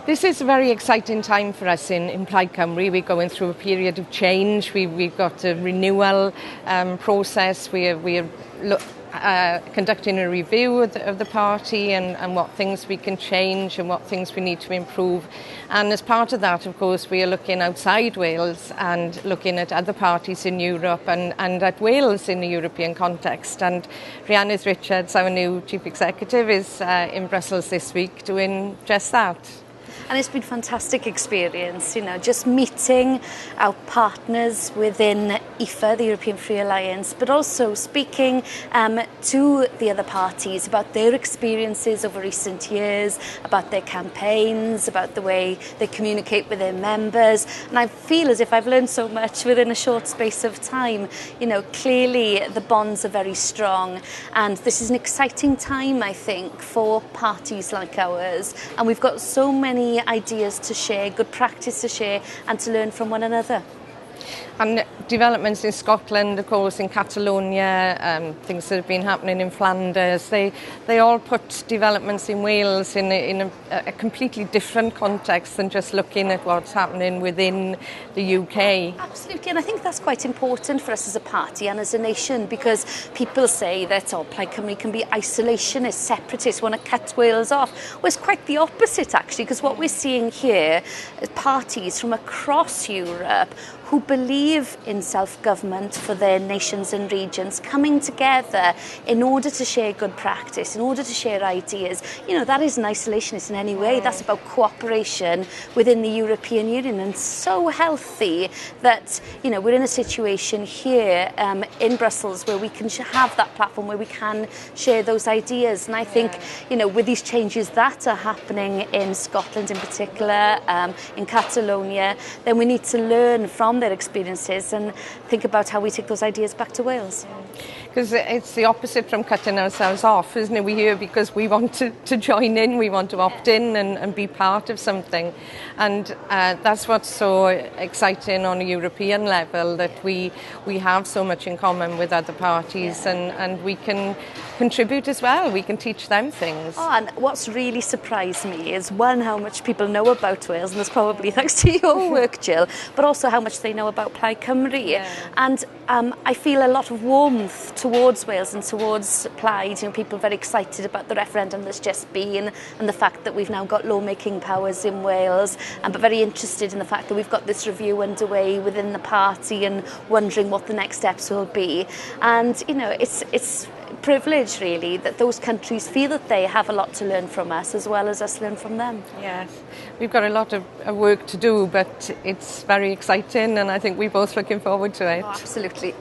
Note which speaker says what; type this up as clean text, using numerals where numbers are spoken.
Speaker 1: This is a very exciting time for us in Plaid Cymru. We're going through a period of change. We've got a renewal process. We're conducting a review of the party and what things we can change and what things we need to improve. And as part of that, of course, we are looking outside Wales and looking at other parties in Europe and at Wales in a European context. And Rhuanedd Richards, our new Chief Executive, is in Brussels this week doing just that.
Speaker 2: And it's been a fantastic experience, just meeting our partners within EFA, the European Free Alliance, but also speaking to the other parties about their experiences over recent years, about their campaigns, about the way they communicate with their members. And I feel as if I've learned so much within a short space of time. Clearly the bonds are very strong, and this is an exciting time, I think, for parties like ours. And we've got so many ideas to share, good practice to share, and to learn from one another.
Speaker 1: And developments in Scotland, of course, in Catalonia, things that have been happening in Flanders, they all put developments in Wales in a completely different context than just looking at what's happening within the UK.
Speaker 2: Absolutely, and I think that's quite important for us as a party and as a nation, because people say that Plaid Cymru can be isolationist, separatist, want to cut Wales off. Well, it's quite the opposite, actually, because what we're seeing here is parties from across Europe who believe in self-government for their nations and regions coming together in order to share good practice, in order to share ideas. That isn't isolationist in any way. That's about cooperation within the European Union, and so healthy that, we're in a situation here in Brussels where we can have that platform, where we can share those ideas. And I think, with these changes that are happening in Scotland in particular, in Catalonia, then we need to learn from their experiences and think about how we take those ideas back to Wales.
Speaker 1: Because it's the opposite from cutting ourselves off, isn't it? We're here because we want to join in, we want to opt in and be part of something. And that's what's so exciting on a European level, that we have so much in common with other parties, and we can contribute as well. We can teach them things.
Speaker 2: And what's really surprised me is, one, how much people know about Wales, and that's probably thanks to your work, Jill, but also how much they know about Plaid Cymru. Yeah. And I feel a lot of warmth towards Wales and towards Plaid. People are very excited about the referendum that's just been, and the fact that we've now got lawmaking powers in Wales, but very interested in the fact that we've got this review underway within the party and wondering what the next steps will be. And it's privilege, really, that those countries feel that they have a lot to learn from us as well as us learn from them.
Speaker 1: Yes, we've got a lot of work to do, but it's very exciting, and I think we're both looking forward to it.
Speaker 2: Oh, absolutely.